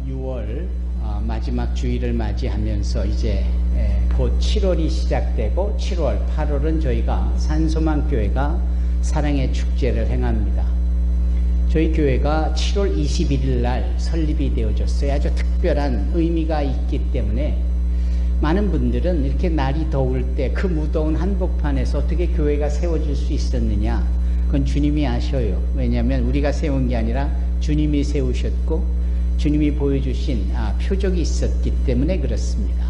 6월 마지막 주일을 맞이하면서 이제 곧 7월이 시작되고 7월, 8월은 저희가 산소망교회가 사랑의 축제를 행합니다. 저희 교회가 7월 21일 날 설립이 되어졌어요. 아주 특별한 의미가 있기 때문에 많은 분들은 이렇게 날이 더울 때 그 무더운 한복판에서 어떻게 교회가 세워질 수 있었느냐, 그건 주님이 아셔요. 왜냐하면 우리가 세운 게 아니라 주님이 세우셨고 주님이 보여주신 표적이 있었기 때문에 그렇습니다.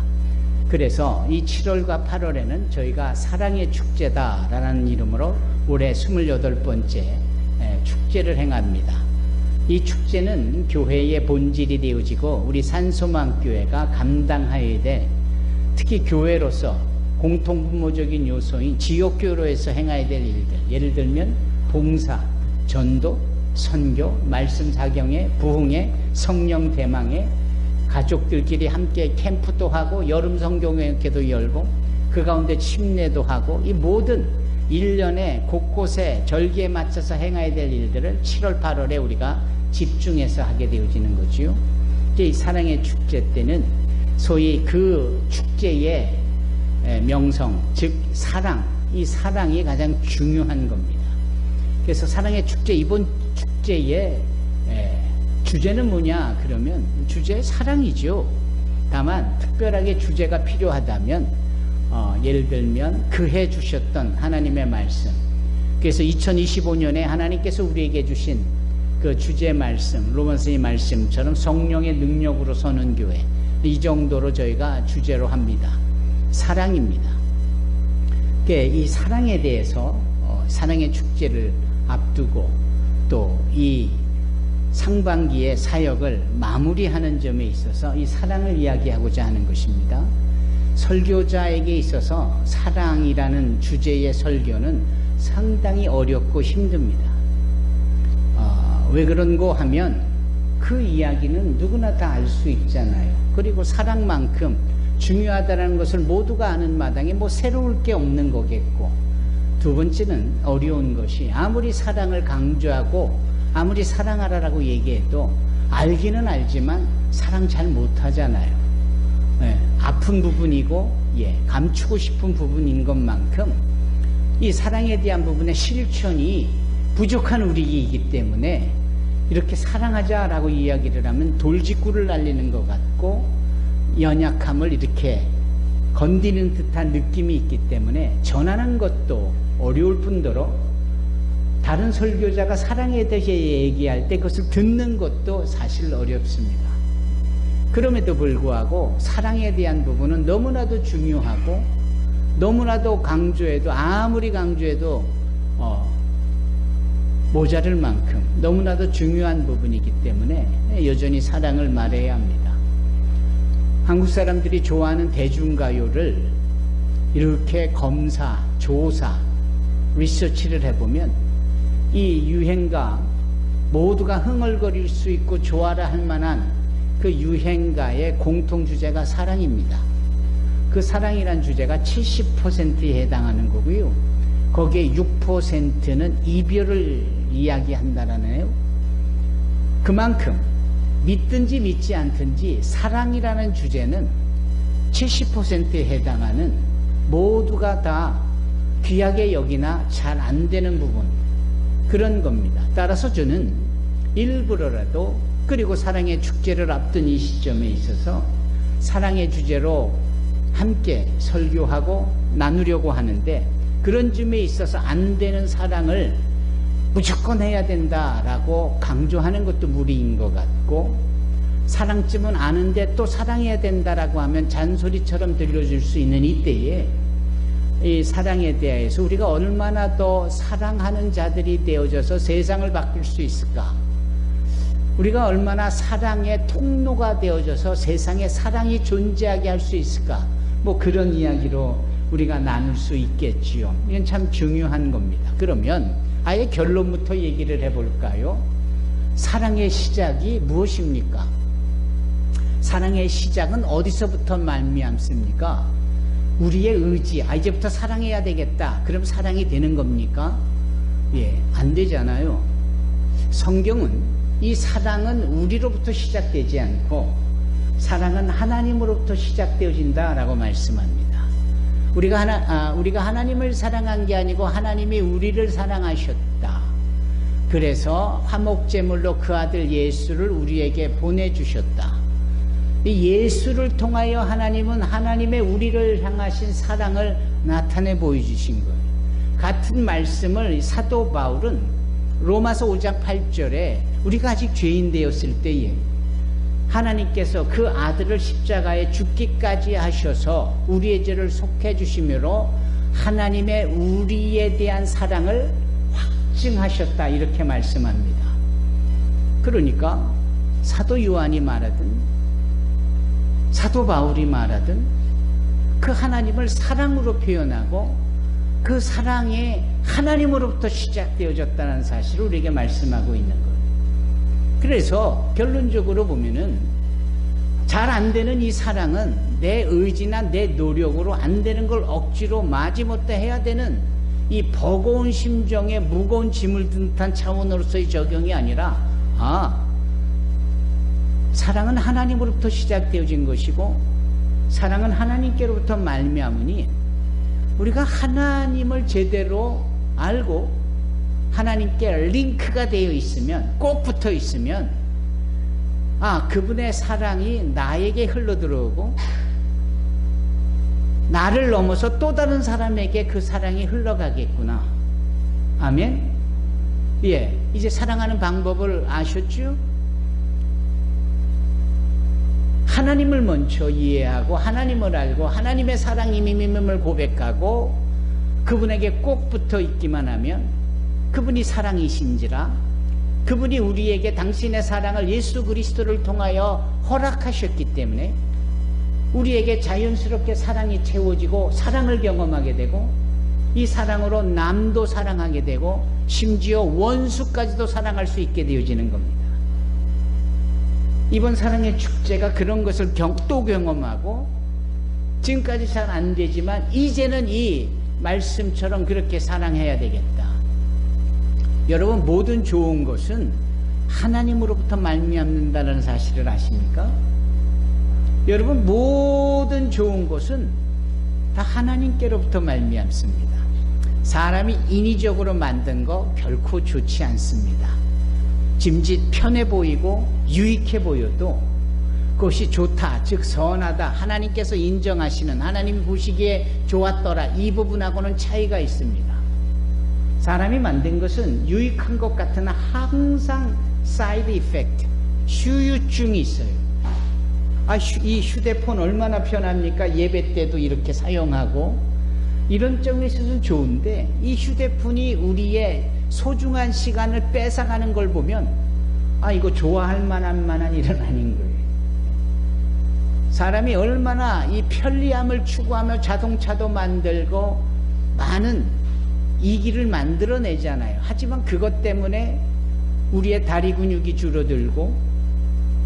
그래서 이 7월과 8월에는 저희가 사랑의 축제다라는 이름으로 올해 28번째 축제를 행합니다. 이 축제는 교회의 본질이 되어지고 우리 산소망교회가 감당하여야 될, 특히 교회로서 공통분모적인 요소인 지역교회로에서 행해야 될 일들, 예를 들면 봉사, 전도, 선교, 말씀 사경회, 부흥회, 성령 대망회, 가족들끼리 함께 캠프도 하고 여름 성경회도 열고 그 가운데 침례도 하고, 이 모든 1년에 곳곳에 절기에 맞춰서 행해야 될 일들을 7월, 8월에 우리가 집중해서 하게 되어지는 거지요. 이 사랑의 축제 때는 소위 그 축제의 명성, 즉 사랑, 이 사랑이 가장 중요한 겁니다. 그래서 사랑의 축제, 이번 축제의 주제는 뭐냐 그러면 주제 사랑이죠. 다만 특별하게 주제가 필요하다면 예를 들면 그해 주셨던 하나님의 말씀, 그래서 2025년에 하나님께서 우리에게 주신 그 주제 말씀, 로마서의 말씀처럼 성령의 능력으로 서는 교회, 이 정도로 저희가 주제로 합니다. 사랑입니다. 이 사랑에 대해서 사랑의 축제를 앞두고 또 이 상반기의 사역을 마무리하는 점에 있어서 이 사랑을 이야기하고자 하는 것입니다. 설교자에게 있어서 사랑이라는 주제의 설교는 상당히 어렵고 힘듭니다. 왜 그런고 하면 그 이야기는 누구나 다 알 수 있잖아요. 그리고 사랑만큼 중요하다는 것을 모두가 아는 마당에 새로울 게 없는 거겠고, 두 번째는 어려운 것이 아무리 사랑을 강조하고 아무리 사랑하라라고 얘기해도 알기는 알지만 사랑 잘 못하잖아요. 아픈 부분이고 감추고 싶은 부분인 것만큼 이 사랑에 대한 부분의 실천이 부족한 우리이기 때문에 이렇게 사랑하자라고 이야기를 하면 돌직구를 날리는 것 같고 연약함을 이렇게 건드리는 듯한 느낌이 있기 때문에 전하는 것도 어려울 뿐더러 다른 설교자가 사랑에 대해 얘기할 때 그것을 듣는 것도 사실 어렵습니다. 그럼에도 불구하고 사랑에 대한 부분은 너무나도 중요하고 너무나도 강조해도 아무리 강조해도 모자랄 만큼 너무나도 중요한 부분이기 때문에 여전히 사랑을 말해야 합니다. 한국 사람들이 좋아하는 대중가요를 이렇게 검사, 조사, 리서치를 해보면 이 유행가, 모두가 흥얼거릴 수 있고 좋아라 할 만한 그 유행가의 공통주제가 사랑입니다. 그 사랑이란 주제가 70%에 해당하는 거고요. 거기에 6%는 이별을 이야기한다라네요. 그만큼 믿든지 믿지 않든지 사랑이라는 주제는 70%에 해당하는, 모두가 다 귀하게 여기나 잘 안 되는 부분, 그런 겁니다. 따라서 저는 일부러라도, 그리고 사랑의 축제를 앞둔 이 시점에 있어서 사랑의 주제로 함께 설교하고 나누려고 하는데, 그런 점에 있어서 안 되는 사랑을 무조건 해야 된다라고 강조하는 것도 무리인 것 같고, 사랑쯤은 아는데 또 사랑해야 된다라고 하면 잔소리처럼 들려줄 수 있는 이때에 이 사랑에 대해서 우리가 얼마나 더 사랑하는 자들이 되어져서 세상을 바꿀 수 있을까? 우리가 얼마나 사랑의 통로가 되어져서 세상에 사랑이 존재하게 할 수 있을까? 그런 이야기로 우리가 나눌 수 있겠지요. 이건 참 중요한 겁니다. 그러면 아예 결론부터 얘기를 해볼까요? 사랑의 시작이 무엇입니까? 사랑의 시작은 어디서부터 말미암습니까? 우리의 의지, 이제부터 사랑해야 되겠다. 그럼 사랑이 되는 겁니까? 안 되잖아요. 성경은 이 사랑은 우리로부터 시작되지 않고 사랑은 하나님으로부터 시작되어진다라고 말씀합니다. 우리가 하나님을 사랑한 게 아니고 하나님이 우리를 사랑하셨다. 그래서 화목제물로 그 아들 예수를 우리에게 보내주셨다. 이 예수를 통하여 하나님은 하나님의 우리를 향하신 사랑을 나타내 보여주신 거예요. 같은 말씀을 사도 바울은 로마서 5장 8절에 우리가 아직 죄인 되었을 때에 하나님께서 그 아들을 십자가에 죽기까지 하셔서 우리의 죄를 속해 주심으로 하나님의 우리에 대한 사랑을 확증하셨다, 이렇게 말씀합니다. 그러니까 사도 요한이 말하든 사도 바울이 말하든 그 하나님을 사랑으로 표현하고 그 사랑이 하나님으로부터 시작되어졌다는 사실을 우리에게 말씀하고 있는 거예요. 그래서 결론적으로 보면은 잘 안 되는 이 사랑은 내 의지나 내 노력으로 안 되는 걸 억지로 마지못해 해야 되는 이 버거운 심정에 무거운 짐을 든 듯한 차원으로서의 적용이 아니라 사랑은 하나님으로부터 시작되어진 것이고 사랑은 하나님께로부터 말미암으니 우리가 하나님을 제대로 알고 하나님께 링크가 되어 있으면, 꼭 붙어 있으면 그분의 사랑이 나에게 흘러들어오고 나를 넘어서 또 다른 사람에게 그 사랑이 흘러가겠구나. 아멘? 예, 이제 사랑하는 방법을 아셨죠? 하나님을 먼저 이해하고 하나님을 알고 하나님의 사랑임을 고백하고 그분에게 꼭 붙어 있기만 하면 그분이 사랑이신지라 그분이 우리에게 당신의 사랑을 예수 그리스도를 통하여 허락하셨기 때문에 우리에게 자연스럽게 사랑이 채워지고 사랑을 경험하게 되고 이 사랑으로 남도 사랑하게 되고 심지어 원수까지도 사랑할 수 있게 되어지는 겁니다. 이번 사랑의 축제가 그런 것을 또 경험하고 지금까지 잘 안 되지만 이제는 이 말씀처럼 그렇게 사랑해야 되겠다. 여러분, 모든 좋은 것은 하나님으로부터 말미암는다는 사실을 아십니까? 여러분, 모든 좋은 것은 다 하나님께로부터 말미암습니다. 사람이 인위적으로 만든 거 결코 좋지 않습니다. 짐짓 편해 보이고 유익해 보여도 그것이 좋다, 즉 선하다, 하나님께서 인정하시는, 하나님이 보시기에 좋았더라, 이 부분하고는 차이가 있습니다. 사람이 만든 것은 유익한 것 같으나 항상 사이드 이펙트, 후유증이 있어요. 이 휴대폰 얼마나 편합니까? 예배 때도 이렇게 사용하고 이런 점에 있어서는 좋은데 이 휴대폰이 우리의 소중한 시간을 뺏어가는 걸 보면 이거 좋아할 만한 일은 아닌 거예요. 사람이 얼마나 이 편리함을 추구하며 자동차도 만들고 많은 이기를 만들어내잖아요. 하지만 그것 때문에 우리의 다리 근육이 줄어들고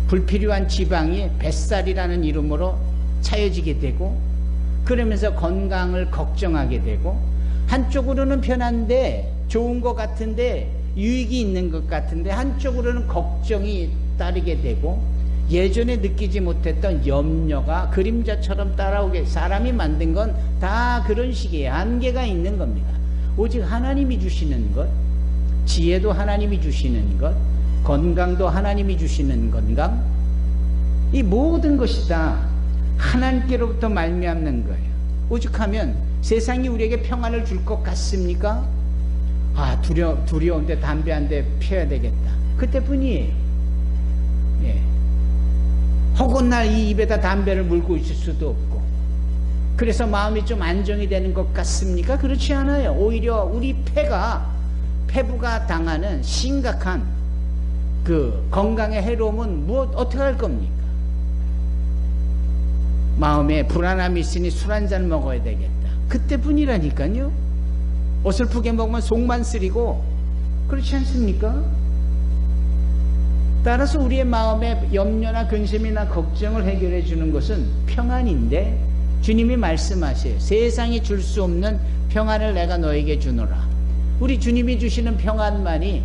불필요한 지방이 뱃살이라는 이름으로 차여지게 되고 그러면서 건강을 걱정하게 되고 한쪽으로는 편한데 좋은 것 같은데 유익이 있는 것 같은데 한쪽으로는 걱정이 따르게 되고 예전에 느끼지 못했던 염려가 그림자처럼 따라오게 사람이 만든 건 다 그런 식의 한계가 있는 겁니다. 오직 하나님이 주시는 것, 지혜도 하나님이 주시는 것, 건강도 하나님이 주시는 건강, 이 모든 것이 다 하나님께로부터 말미암는 거예요. 오죽하면 세상이 우리에게 평안을 줄 것 같습니까? 두려운데 담배 한 대 피워야 되겠다. 그때뿐이에요. 예. 허구날 이 입에다 담배를 물고 있을 수도 없고 그래서 마음이 좀 안정이 되는 것 같습니까? 그렇지 않아요. 오히려 우리 폐부가 당하는 심각한 그 건강의 해로움은 어떻게 할 겁니까? 마음에 불안함이 있으니 술 한잔 먹어야 되겠다. 그때뿐이라니까요. 어설프게 먹으면 속만 쓰리고 그렇지 않습니까? 따라서 우리의 마음의 염려나 근심이나 걱정을 해결해 주는 것은 평안인데 주님이 말씀하세요. 세상이 줄 수 없는 평안을 내가 너에게 주노라. 우리 주님이 주시는 평안만이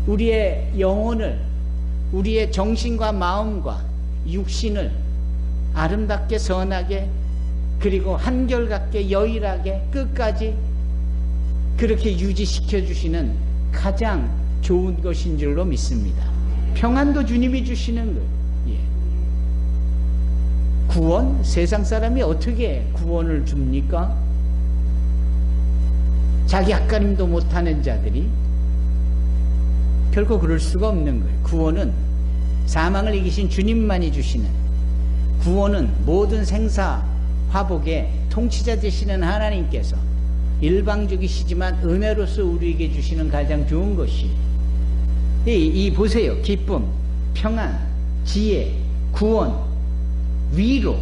우리의 영혼을 우리의 정신과 마음과 육신을 아름답게 선하게 그리고 한결같게 여일하게 끝까지 그렇게 유지시켜 주시는 가장 좋은 것인 줄로 믿습니다. 평안도 주님이 주시는 거예요. 예. 구원? 세상 사람이 어떻게 구원을 줍니까? 자기 앞가림도 못하는 자들이 결코 그럴 수가 없는 거예요. 구원은 사망을 이기신 주님만이 주시는, 구원은 모든 생사 화복의 통치자 되시는 하나님께서 일방적이시지만 은혜로서 우리에게 주시는 가장 좋은 것이 이 보세요. 기쁨, 평안, 지혜, 구원, 위로.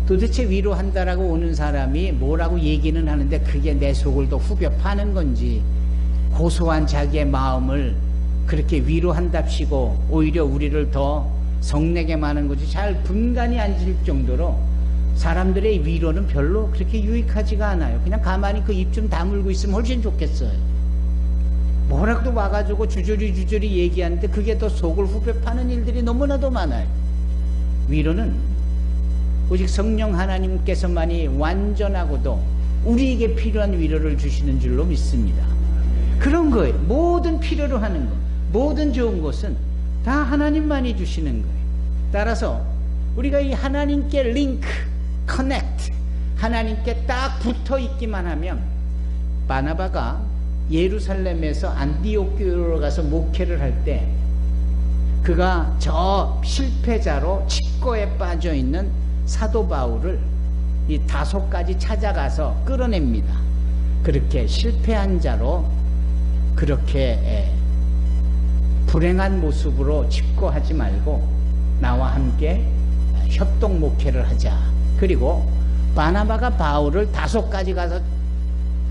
도대체 위로한다라고 오는 사람이 뭐라고 얘기는 하는데 그게 내 속을 더 후벼 파는 건지, 고소한 자기의 마음을 그렇게 위로한답시고 오히려 우리를 더 성내게 하는 것이 잘 분간이 안 질 정도로 사람들의 위로는 별로 그렇게 유익하지가 않아요. 그냥 가만히 그 입 좀 다물고 있으면 훨씬 좋겠어요. 뭐라도 와가지고 주저리 얘기하는데 그게 더 속을 후벼 파는 일들이 너무나도 많아요. 위로는 오직 성령 하나님께서만이 완전하고도 우리에게 필요한 위로를 주시는 줄로 믿습니다. 그런 거예요. 모든 필요로 하는 것, 모든 좋은 것은 다 하나님만이 주시는 거예요. 따라서 우리가 이 하나님께 링크, 커넥트, 하나님께 딱 붙어 있기만 하면, 바나바가 예루살렘에서 안디옥 교회로 가서 목회를 할 때 그가 저 실패자로 직거에 빠져 있는 사도 바울을 이 다소까지 찾아가서 끌어냅니다. 그렇게 실패한 자로 그렇게 불행한 모습으로 직거하지 말고 나와 함께 협동 목회를 하자. 그리고 바나바가 바울을 다소까지 가서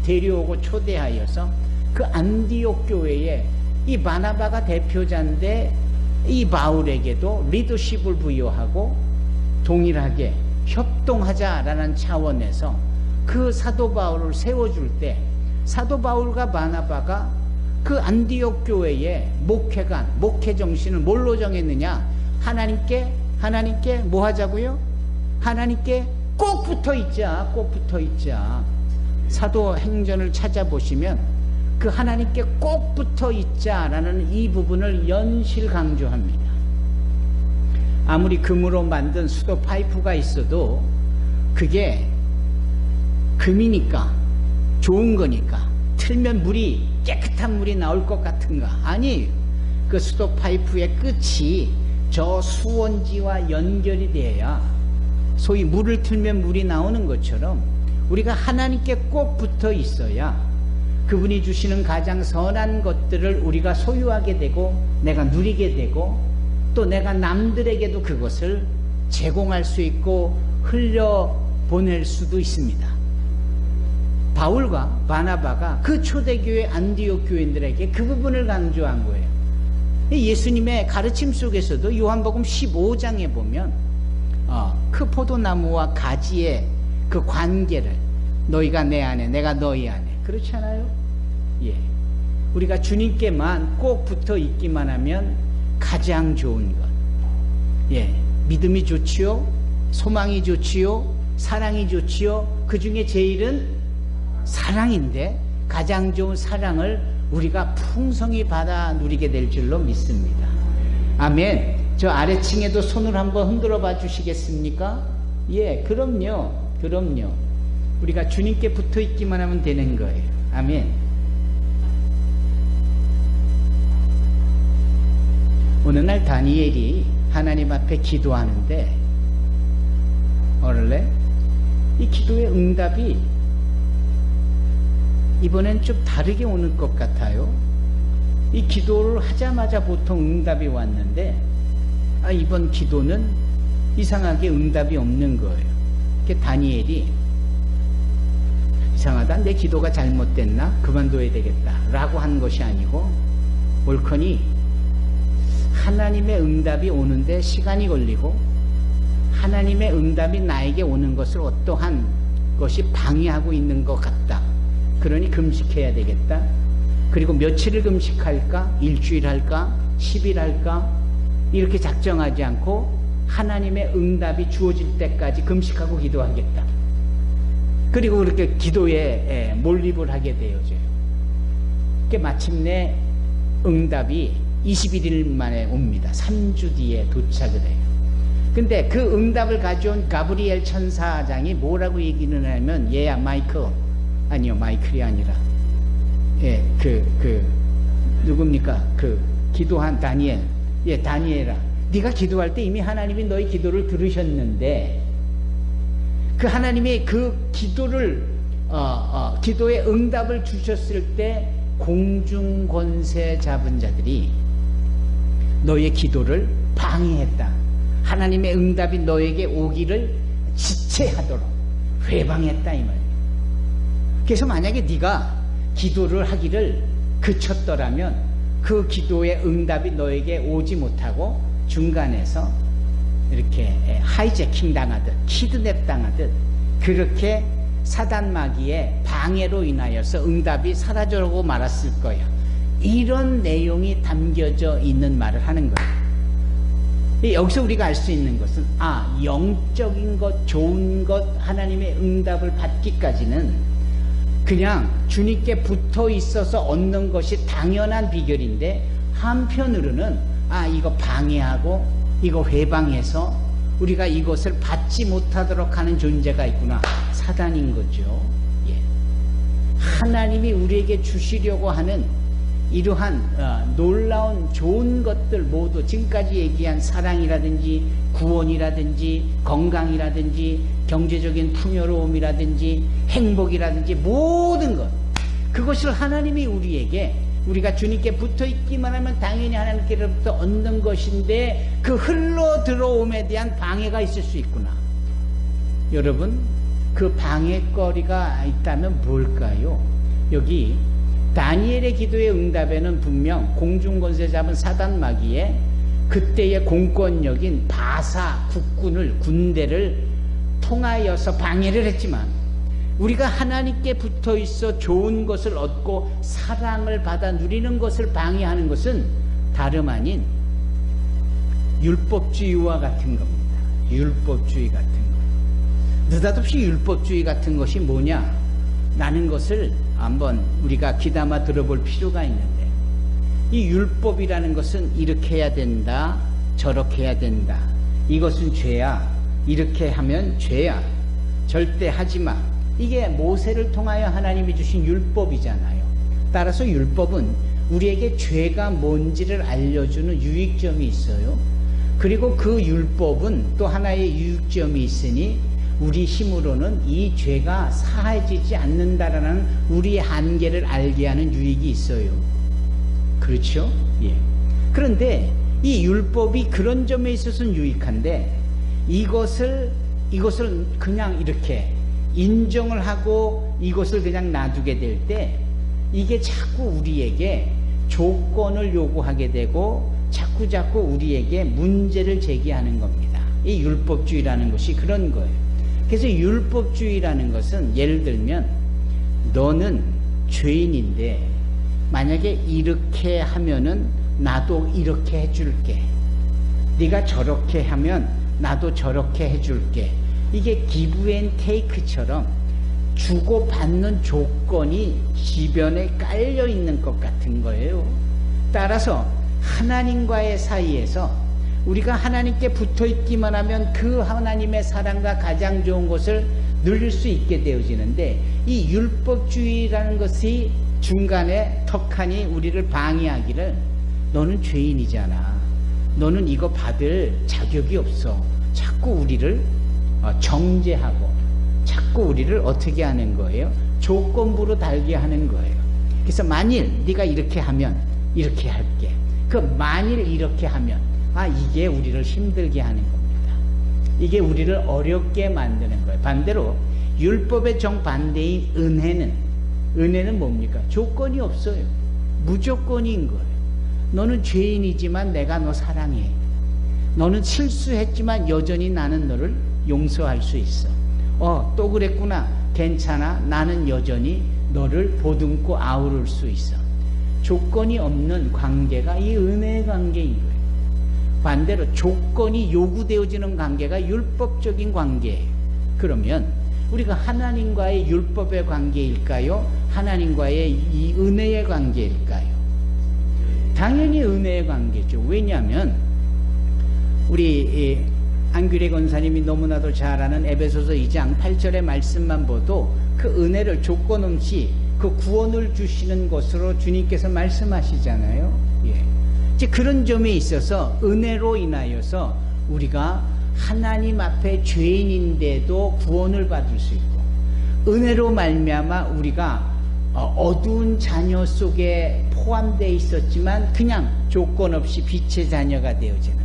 데려오고 초대하여서 그 안디옥 교회에 이 바나바가 대표자인데 이 바울에게도 리더십을 부여하고 동일하게 협동하자라는 차원에서 그 사도 바울을 세워줄 때 사도 바울과 바나바가 그 안디옥 교회의 목회관, 목회 정신을 뭘로 정했느냐? 하나님께 뭐 하자고요? 하나님께 꼭 붙어 있자, 꼭 붙어 있자. 사도행전을 찾아보시면 그 하나님께 꼭 붙어 있자라는 이 부분을 연실 강조합니다. 아무리 금으로 만든 수도 파이프가 있어도 그게 금이니까 좋은 거니까 틀면 깨끗한 물이 나올 것 같은가? 아니에요. 그 수도 파이프의 끝이 저 수원지와 연결이 돼야 소위 물을 틀면 물이 나오는 것처럼 우리가 하나님께 꼭 붙어 있어야 그분이 주시는 가장 선한 것들을 우리가 소유하게 되고 내가 누리게 되고 또 내가 남들에게도 그것을 제공할 수 있고 흘려보낼 수도 있습니다. 바울과 바나바가 그 초대교회 안디옥 교인들에게 그 부분을 강조한 거예요. 예수님의 가르침 속에서도 요한복음 15장에 보면 그 포도나무와 가지의 그 관계를 너희가 내 안에 내가 너희 안에 그렇지 않아요? 예. 우리가 주님께만 꼭 붙어 있기만 하면 가장 좋은 것. 예. 믿음이 좋지요. 소망이 좋지요. 사랑이 좋지요. 그 중에 제일은 사랑인데 가장 좋은 사랑을 우리가 풍성히 받아 누리게 될 줄로 믿습니다. 아멘. 저 아래층에도 손을 한번 흔들어 봐 주시겠습니까? 예, 그럼요. 우리가 주님께 붙어 있기만 하면 되는 거예요. 아멘. 어느 날 다니엘이 하나님 앞에 기도하는데 원래 이 기도의 응답이 이번엔 좀 다르게 오는 것 같아요. 이 기도를 하자마자 보통 응답이 왔는데 이번 기도는 이상하게 응답이 없는 거예요. 다니엘이 이상하다, 내 기도가 잘못됐나? 그만둬야 되겠다 라고 한 것이 아니고 옳거니 하나님의 응답이 오는데 시간이 걸리고 하나님의 응답이 나에게 오는 것을 어떠한 것이 방해하고 있는 것 같다. 그러니 금식해야 되겠다. 그리고 며칠을 금식할까? 일주일 할까? 10일 할까? 이렇게 작정하지 않고 하나님의 응답이 주어질 때까지 금식하고 기도하겠다. 그리고 그렇게 기도에 몰입을 하게 되어져요. 마침내 응답이 21일 만에 옵니다. 3주 뒤에 도착을 해요. 근데 그 응답을 가져온 가브리엘 천사장이 뭐라고 얘기를 하냐면, 얘야 마이클, 아니요 마이클이 아니라 누굽니까? 기도한 다니엘. 다니엘아, 네가 기도할 때 이미 하나님이 너의 기도를 들으셨는데, 그 하나님이 그 기도를 기도의 응답을 주셨을 때 공중 권세 잡은 자들이 너의 기도를 방해했다. 하나님의 응답이 너에게 오기를 지체하도록 회방했다, 이 말이에요. 그래서 만약에 네가 기도를 하기를 그쳤더라면 그 기도의 응답이 너에게 오지 못하고 중간에서 이렇게 하이제킹 당하듯 키드냅 당하듯 그렇게 사단 마귀의 방해로 인하여서 응답이 사라져고 말았을 거야. 이런 내용이 담겨져 있는 말을 하는 거예요. 여기서 우리가 알 수 있는 것은, 영적인 것, 좋은 것, 하나님의 응답을 받기까지는 그냥 주님께 붙어 있어서 얻는 것이 당연한 비결인데, 한편으로는 이거 방해하고 이거 회방해서 우리가 이것을 받지 못하도록 하는 존재가 있구나. 사단인 거죠. 하나님이 우리에게 주시려고 하는 이러한 놀라운 좋은 것들 모두, 지금까지 얘기한 사랑이라든지 구원이라든지 건강이라든지 경제적인 풍요로움이라든지 행복이라든지 모든 것, 그것을 하나님이 우리에게, 우리가 주님께 붙어있기만 하면 당연히 하나님께로부터 얻는 것인데, 그 흘러 들어옴에 대한 방해가 있을 수 있구나. 여러분, 그 방해거리가 있다면 뭘까요? 여기 다니엘의 기도의 응답에는 분명 공중권세 잡은 사단 마귀의 그때의 공권력인 바사 군대를 통하여서 방해를 했지만, 우리가 하나님께 붙어 있어 좋은 것을 얻고 사랑을 받아 누리는 것을 방해하는 것은 다름 아닌 율법주의와 같은 겁니다. 율법주의 같은 것. 느닷없이 율법주의 같은 것이 뭐냐? 라는 것을 한번 우리가 귀담아 들어볼 필요가 있는데, 이 율법이라는 것은 이렇게 해야 된다, 저렇게 해야 된다, 이것은 죄야, 이렇게 하면 죄야, 절대 하지 마. 이게 모세를 통하여 하나님이 주신 율법이잖아요. 따라서 율법은 우리에게 죄가 뭔지를 알려주는 유익점이 있어요. 그리고 그 율법은 또 하나의 유익점이 있으니 우리 힘으로는 이 죄가 사해지지 않는다라는 우리의 한계를 알게 하는 유익이 있어요. 그렇죠? 그런데 이 율법이 그런 점에 있어서는 유익한데, 이것을 그냥 이렇게 인정을 하고 이것을 그냥 놔두게 될 때, 이게 자꾸 우리에게 조건을 요구하게 되고 자꾸 우리에게 문제를 제기하는 겁니다. 이 율법주의라는 것이 그런 거예요. 그래서 율법주의라는 것은, 예를 들면 너는 죄인인데 만약에 이렇게 하면은 나도 이렇게 해줄게, 네가 저렇게 하면 나도 저렇게 해줄게, 이게 기브 앤 테이크처럼 주고받는 조건이 지변에 깔려 있는 것 같은 거예요. 따라서 하나님과의 사이에서 우리가 하나님께 붙어 있기만 하면 그 하나님의 사랑과 가장 좋은 것을 누릴 수 있게 되어지는데, 이 율법주의라는 것이 중간에 턱하니 우리를 방해하기를, 너는 죄인이잖아, 너는 이거 받을 자격이 없어, 자꾸 우리를 정죄하고 자꾸 우리를 어떻게 하는 거예요? 조건부로 달게 하는 거예요. 그래서 만일 네가 이렇게 하면 이렇게 할게, 그 만일 이렇게 하면, 이게 우리를 힘들게 하는 겁니다. 이게 우리를 어렵게 만드는 거예요. 반대로 율법의 정반대인 은혜는 뭡니까? 조건이 없어요. 무조건인 거예요. 너는 죄인이지만 내가 너 사랑해. 너는 실수했지만 여전히 나는 너를 용서할 수 있어. 또 그랬구나, 괜찮아, 나는 여전히 너를 보듬고 아우를 수 있어. 조건이 없는 관계가 이 은혜의 관계인 거예요. 반대로 조건이 요구되어지는 관계가 율법적인 관계예요. 그러면 우리가 하나님과의 율법의 관계일까요? 하나님과의 이 은혜의 관계일까요? 당연히 은혜의 관계죠. 왜냐하면 우리 안규래 권사님이 너무나도 잘 아는 에베소서 2장 8절의 말씀만 봐도 그 은혜를 조건 없이 그 구원을 주시는 것으로 주님께서 말씀하시잖아요. 예. 이제 그런 점에 있어서 은혜로 인하여서 우리가 하나님 앞에 죄인인데도 구원을 받을 수 있고, 은혜로 말미암아 우리가 어두운 자녀 속에 포함되어 있었지만 그냥 조건 없이 빛의 자녀가 되어지는,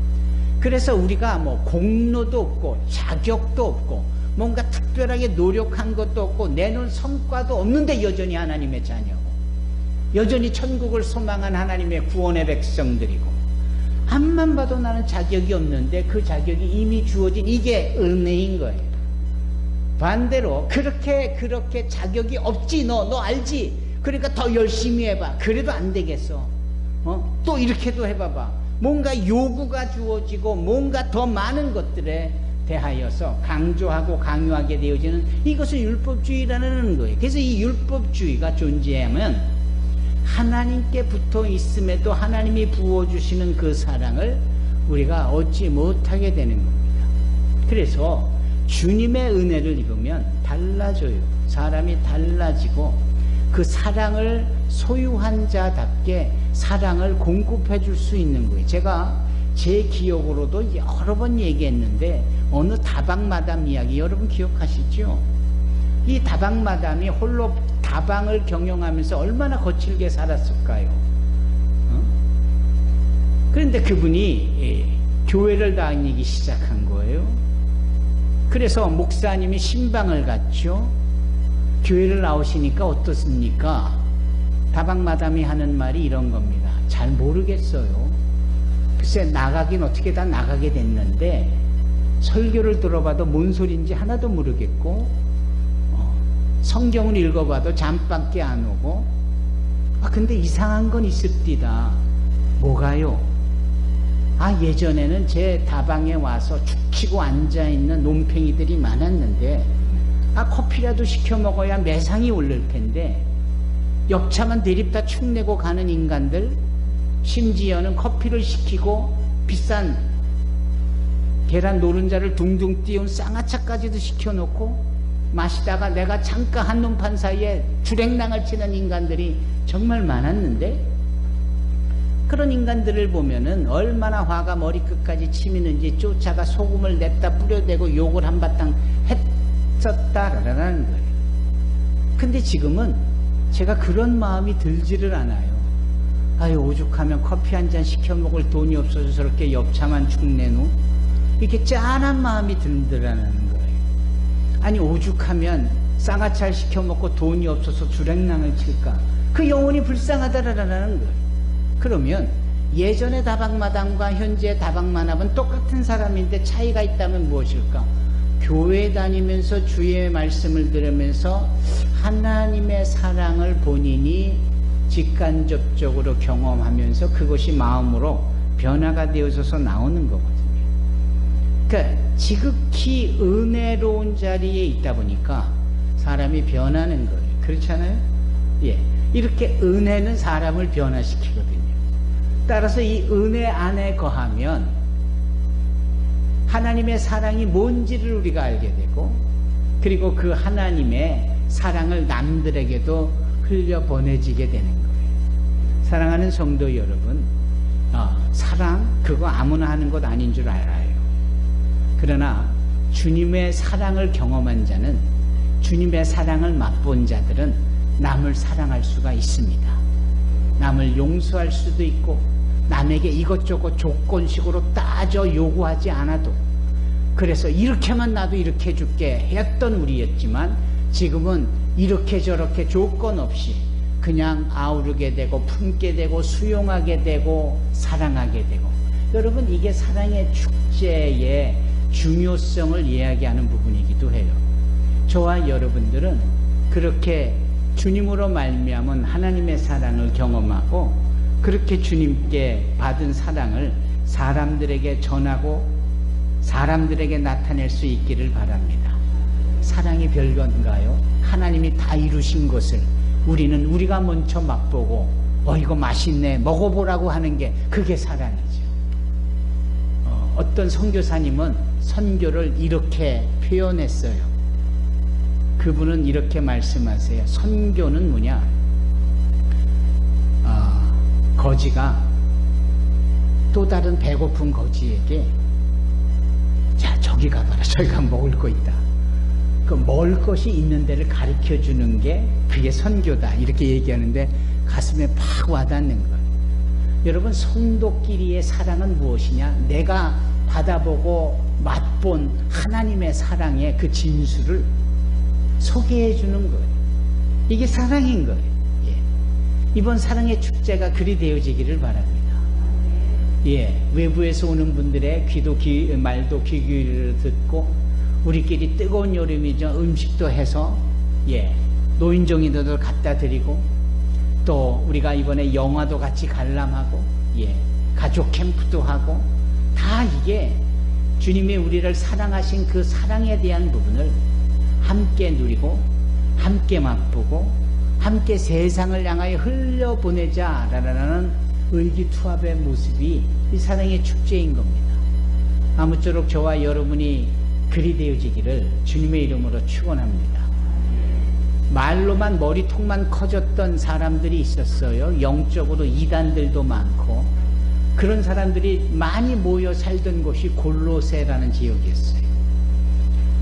그래서 우리가 뭐 공로도 없고 자격도 없고 뭔가 특별하게 노력한 것도 없고 내놓은 성과도 없는데 여전히 하나님의 자녀고, 여전히 천국을 소망한 하나님의 구원의 백성들이고, 앞만 봐도 나는 자격이 없는데 그 자격이 이미 주어진, 이게 은혜인 거예요. 반대로 그렇게 자격이 없지, 너 알지? 그러니까 더 열심히 해봐. 그래도 안 되겠어. 또 이렇게도 해봐봐. 뭔가 요구가 주어지고 뭔가 더 많은 것들에 대하여서 강조하고 강요하게 되어지는, 이것을 율법주의라는 거예요. 그래서 이 율법주의가 존재하면 하나님께 붙어 있음에도 하나님이 부어주시는 그 사랑을 우리가 얻지 못하게 되는 겁니다. 그래서 주님의 은혜를 입으면 달라져요. 사람이 달라지고 그 사랑을 소유한 자답게 사랑을 공급해 줄 수 있는 거예요. 제가 제 기억으로도 여러 번 얘기했는데, 어느 다방마담 이야기 여러분 기억하시죠? 이 다방마담이 홀로 다방을 경영하면서 얼마나 거칠게 살았을까요? 그런데 그분이 교회를 다니기 시작한 거예요. 그래서 목사님이 신방을 갔죠. 교회를 나오시니까 어떻습니까? 다방마담이 하는 말이 이런 겁니다. 잘 모르겠어요. 글쎄 나가긴 어떻게 다 나가게 됐는데 설교를 들어봐도 뭔 소리인지 하나도 모르겠고, 성경을 읽어봐도 잠밖에 안 오고, 근데 이상한 건 있습니다. 뭐가요? 예전에는 제 다방에 와서 죽치고 앉아있는 논팽이들이 많았는데 커피라도 시켜 먹어야 매상이 오를 텐데 역차만 대립다 축내고 가는 인간들, 심지어는 커피를 시키고 비싼 계란 노른자를 둥둥 띄운 쌍화차까지도 시켜놓고 마시다가 내가 잠깐 한눈판 사이에 주랭랑을 치는 인간들이 정말 많았는데, 그런 인간들을 보면은 얼마나 화가 머리끝까지 치미는지 쫓아가 소금을 냈다 뿌려대고 욕을 한바탕 했었다라는 거예요. 근데 지금은 제가 그런 마음이 들지를 않아요. 오죽하면 커피 한 잔 시켜 먹을 돈이 없어서 저렇게 엽차만 축내노? 이렇게 짠한 마음이 들더라는 거예요. 오죽하면 쌍화차를 시켜 먹고 돈이 없어서 주랭랑을 칠까? 그 영혼이 불쌍하다라는 거예요. 그러면 예전의 다방마담과 현재의 다방마담은 똑같은 사람인데 차이가 있다면 무엇일까? 교회 다니면서 주의 말씀을 들으면서 하나님의 사랑을 본인이 직간접적으로 경험하면서 그것이 마음으로 변화가 되어져서 나오는 거거든요. 그러니까 지극히 은혜로운 자리에 있다 보니까 사람이 변하는 거예요. 그렇잖아요? 예. 이렇게 은혜는 사람을 변화시키거든요. 따라서 이 은혜 안에 거하면 하나님의 사랑이 뭔지를 우리가 알게 되고, 그리고 그 하나님의 사랑을 남들에게도 흘려보내지게 되는 거예요. 사랑하는 성도 여러분, 사랑 그거 아무나 하는 것 아닌 줄 알아요. 그러나 주님의 사랑을 경험한 자는, 주님의 사랑을 맛본 자들은 남을 사랑할 수가 있습니다. 남을 용서할 수도 있고, 남에게 이것저것 조건식으로 따져 요구하지 않아도, 그래서 이렇게만 나도 이렇게 해줄게 했던 우리였지만 지금은 이렇게 저렇게 조건 없이 그냥 아우르게 되고 품게 되고 수용하게 되고 사랑하게 되고. 여러분, 이게 사랑의 축제의 중요성을 이야기하는 부분이기도 해요. 저와 여러분들은 그렇게 주님으로 말미암은 하나님의 사랑을 경험하고 그렇게 주님께 받은 사랑을 사람들에게 전하고 사람들에게 나타낼 수 있기를 바랍니다. 사랑이 별건가요? 하나님이 다 이루신 것을 우리가 먼저 맛보고 이거 맛있네 먹어보라고 하는 게 그게 사랑이죠. 어떤 선교사님은 선교를 이렇게 표현했어요. 그분은 이렇게 말씀하세요. 선교는 뭐냐? 거지가 또 다른 배고픈 거지에게 자 저기 가봐라, 저기 가면 먹을 거 있다. 그 먹을 것이 있는 데를 가르쳐 주는 게 그게 선교다, 이렇게 얘기하는데 가슴에 팍 와닿는 거예요. 여러분, 성도끼리의 사랑은 무엇이냐? 내가 받아보고 맛본 하나님의 사랑의 그 진수를 소개해 주는 거예요. 이게 사랑인 거예요. 이번 사랑의 축제가 그리 되어지기를 바랍니다. 외부에서 오는 분들의 말도 귀 기울여 듣고 우리끼리 뜨거운 여름이죠. 음식도 해서 노인정이들도 갖다 드리고 또 우리가 이번에 영화도 같이 관람하고 가족 캠프도 하고 다 이게 주님이 우리를 사랑하신 그 사랑에 대한 부분을 함께 누리고 함께 맛보고 함께 세상을 향하여 흘려보내자라는 의기투합의 모습이 이 사랑의 축제인 겁니다. 아무쪼록 저와 여러분이 그리 되어지기를 주님의 이름으로 축원합니다. 말로만 머리통만 커졌던 사람들이 있었어요. 영적으로 이단들도 많고 그런 사람들이 많이 모여 살던 곳이 골로새라는 지역이었어요.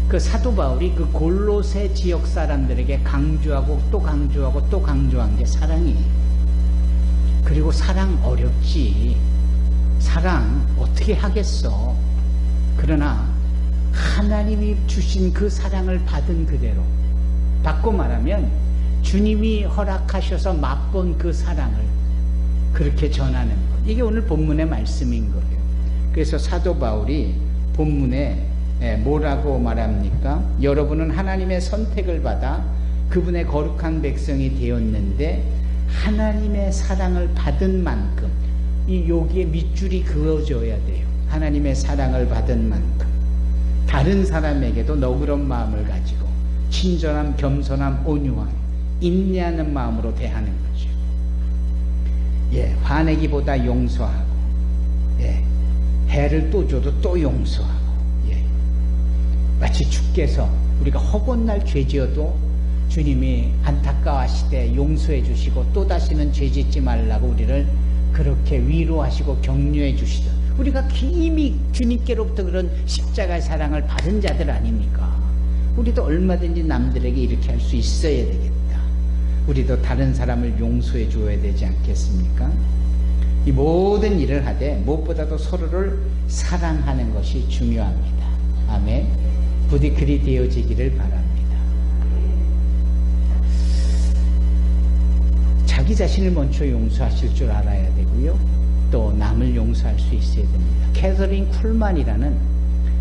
그 사도 바울이 그 골로새 지역 사람들에게 강조하고 또 강조하고 또 강조한 게 사랑이에요. 그리고 사랑 어렵지. 사랑 어떻게 하겠어. 그러나 하나님이 주신 그 사랑을 받은 그대로, 바꿔 말하면 주님이 허락하셔서 맛본 그 사랑을 그렇게 전하는 것. 이게 오늘 본문의 말씀인 거예요. 그래서 사도 바울이 본문에 뭐라고 말합니까? 여러분은 하나님의 선택을 받아 그분의 거룩한 백성이 되었는데 하나님의 사랑을 받은 만큼, 여기에 밑줄이 그어져야 돼요. 하나님의 사랑을 받은 만큼 다른 사람에게도 너그러운 마음을 가지고 친절함, 겸손함, 온유함, 인내하는 마음으로 대하는 거죠. 화내기보다 용서하고, 해를 또 줘도 또 용서하고, 마치 주께서 우리가 허번날 죄지어도 주님이 안타까워하시되 용서해 주시고 또다시는 죄짓지 말라고 우리를 그렇게 위로하시고 격려해 주시던, 우리가 이미 주님께로부터 그런 십자가의 사랑을 받은 자들 아닙니까? 우리도 얼마든지 남들에게 이렇게 할 수 있어야 되겠다. 우리도 다른 사람을 용서해 줘야 되지 않겠습니까? 이 모든 일을 하되 무엇보다도 서로를 사랑하는 것이 중요합니다. 아멘. 부디 그리 되어지기를 바랍니다. 자기 자신을 먼저 용서하실 줄 알아야 되고요. 또 남을 용서할 수 있어야 됩니다. 캐서린 쿨만이라는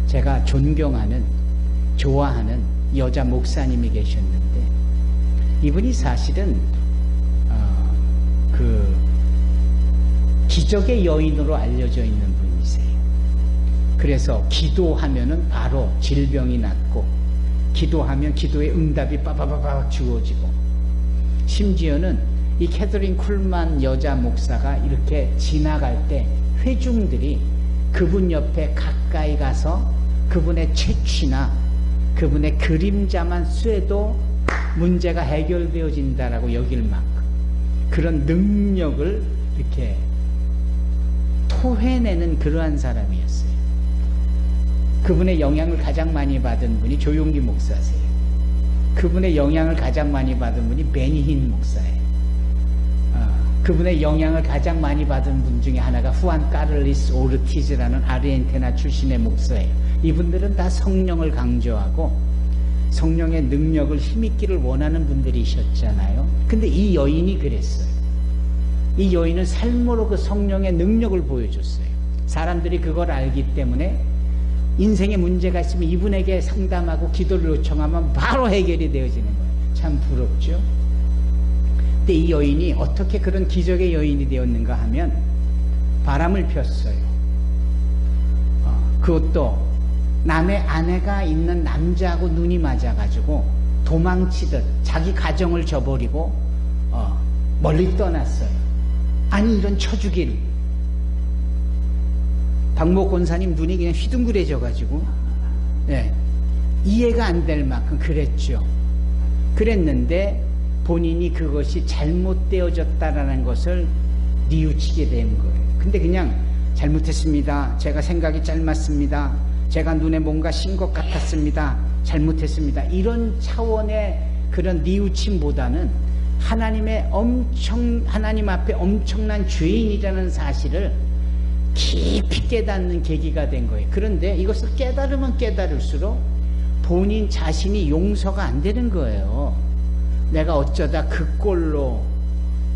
제가 존경하는, 좋아하는 여자 목사님이 계셨는데 이분이 사실은 그 기적의 여인으로 알려져 있는 분이세요. 그래서 기도하면은 바로 질병이 낫고, 기도하면 기도의 응답이 빠바바박 주어지고, 심지어는 이 캐서린 쿨만 여자 목사가 이렇게 지나갈 때 회중들이 그분 옆에 가까이 가서 그분의 채취나 그분의 그림자만 쐬도 문제가 해결되어진다라고 여길 만큼 그런 능력을 이렇게 토해내는 그러한 사람이었어요. 그분의 영향을 가장 많이 받은 분이 조용기 목사세요. 그분의 영향을 가장 많이 받은 분이 베니힌 목사예요. 그분의 영향을 가장 많이 받은 분 중에 하나가 후안 까를리스 오르티즈라는 아르헨티나 출신의 목사예요. 이분들은 다 성령을 강조하고 성령의 능력을 힘있기를 원하는 분들이셨잖아요. 근데 이 여인이 그랬어요. 이 여인은 삶으로 그 성령의 능력을 보여줬어요. 사람들이 그걸 알기 때문에 인생에 문제가 있으면 이분에게 상담하고 기도를 요청하면 바로 해결이 되어지는 거예요. 참 부럽죠? 근데 이 여인이 어떻게 그런 기적의 여인이 되었는가 하면 바람을 폈어요. 그것도 남의 아내가 있는 남자하고 눈이 맞아가지고 도망치듯 자기 가정을 저버리고 멀리 떠났어요. 아니 이런 처주길. 박모 권사님 눈이 그냥 휘둥그레져가지고 이해가 안 될 만큼 그랬죠. 그랬는데 본인이 그것이 잘못되어졌다라는 것을 뉘우치게 된 거예요. 근데 그냥 잘못했습니다. 제가 생각이 짧았습니다. 제가 눈에 뭔가 신 것 같았습니다. 잘못했습니다. 이런 차원의 그런 뉘우침보다는 하나님 앞에 엄청난 죄인이라는 사실을 깊이 깨닫는 계기가 된 거예요. 그런데 이것을 깨달으면 깨달을수록 본인 자신이 용서가 안 되는 거예요. 내가 어쩌다 그 꼴로,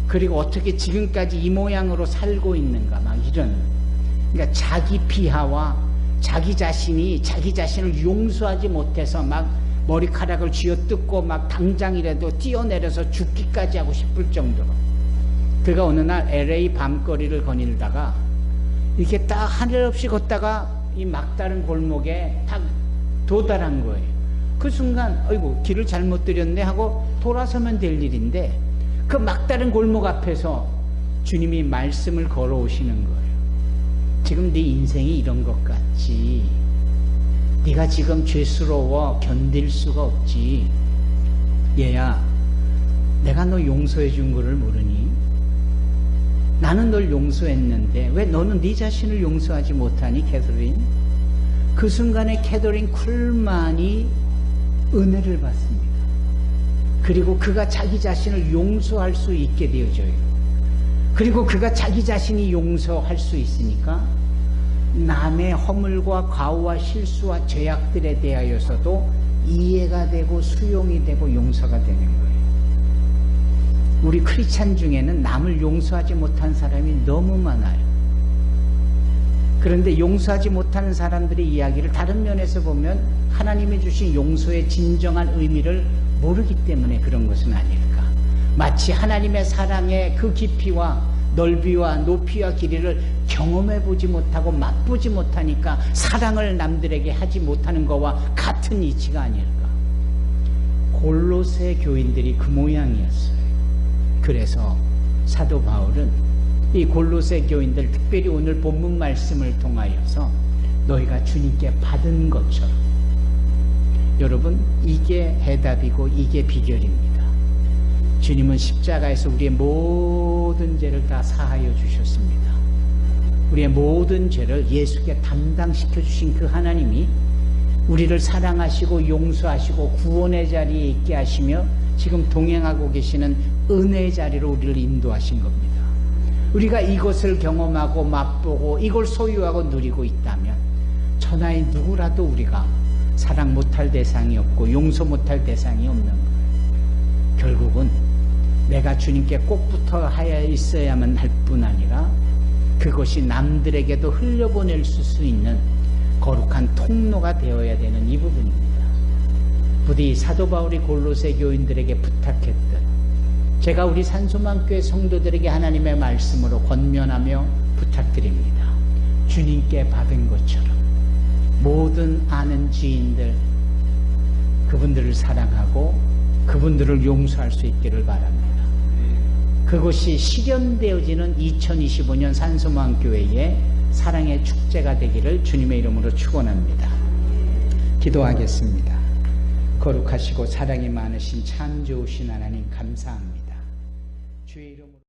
그리고 어떻게 지금까지 이 모양으로 살고 있는가, 막 이런. 그러니까 자기 비하와 자기 자신이 자기 자신을 용서하지 못해서 막 머리카락을 쥐어뜯고 막 당장이라도 뛰어내려서 죽기까지 하고 싶을 정도로. 그가 어느 날 LA 밤거리를 거닐다가 이렇게 딱 하늘 없이 걷다가 이 막다른 골목에 딱 도달한 거예요. 그 순간 어이구 길을 잘못 들였네 하고 돌아서면 될 일인데 그 막다른 골목 앞에서 주님이 말씀을 걸어오시는 거예요. 지금 네 인생이 이런 것 같지. 네가 지금 죄스러워 견딜 수가 없지. 얘야, 내가 너 용서해 준 거를 모르니? 나는 널 용서했는데 왜 너는 네 자신을 용서하지 못하니, 캐서린? 그 순간에 캐서린 쿨만이 은혜를 받습니다. 그리고 그가 자기 자신을 용서할 수 있게 되어져요. 그리고 그가 자기 자신이 용서할 수 있으니까 남의 허물과 과오와 실수와 죄악들에 대하여서도 이해가 되고 수용이 되고 용서가 되는 거예요. 우리 크리스찬 중에는 남을 용서하지 못한 사람이 너무 많아요. 그런데 용서하지 못하는 사람들의 이야기를 다른 면에서 보면 하나님이 주신 용서의 진정한 의미를 모르기 때문에 그런 것은 아닐까. 마치 하나님의 사랑의 그 깊이와 넓이와 높이와 길이를 경험해보지 못하고 맛보지 못하니까 사랑을 남들에게 하지 못하는 것과 같은 이치가 아닐까. 골로새 교인들이 그 모양이었어요. 그래서 사도 바울은 이 골로새 교인들, 특별히 오늘 본문 말씀을 통하여서 너희가 주님께 받은 것처럼, 여러분 이게 해답이고 이게 비결입니다. 주님은 십자가에서 우리의 모든 죄를 다 사하여 주셨습니다. 우리의 모든 죄를 예수께 담당시켜 주신 그 하나님이 우리를 사랑하시고 용서하시고 구원의 자리에 있게 하시며 지금 동행하고 계시는 은혜의 자리로 우리를 인도하신 겁니다. 우리가 이것을 경험하고 맛보고 이걸 소유하고 누리고 있다면 천하의 누구라도 우리가 사랑 못할 대상이 없고 용서 못할 대상이 없는 거예요. 결국은 내가 주님께 꼭 붙어 있어야만 할 뿐 아니라 그것이 남들에게도 흘려보낼 수 있는 거룩한 통로가 되어야 되는 이 부분입니다. 부디 사도 바울이 골로새 교인들에게 부탁했듯 제가 우리 산소망교회 성도들에게 하나님의 말씀으로 권면하며 부탁드립니다. 주님께 받은 것처럼 모든 아는 지인들, 그분들을 사랑하고 그분들을 용서할 수 있기를 바랍니다. 그것이 실현되어지는 2025년 산소망교회의 사랑의 축제가 되기를 주님의 이름으로 축원합니다. 기도하겠습니다. 거룩하시고 사랑이 많으신 참 좋으신 하나님 감사합니다. 주의 이름으로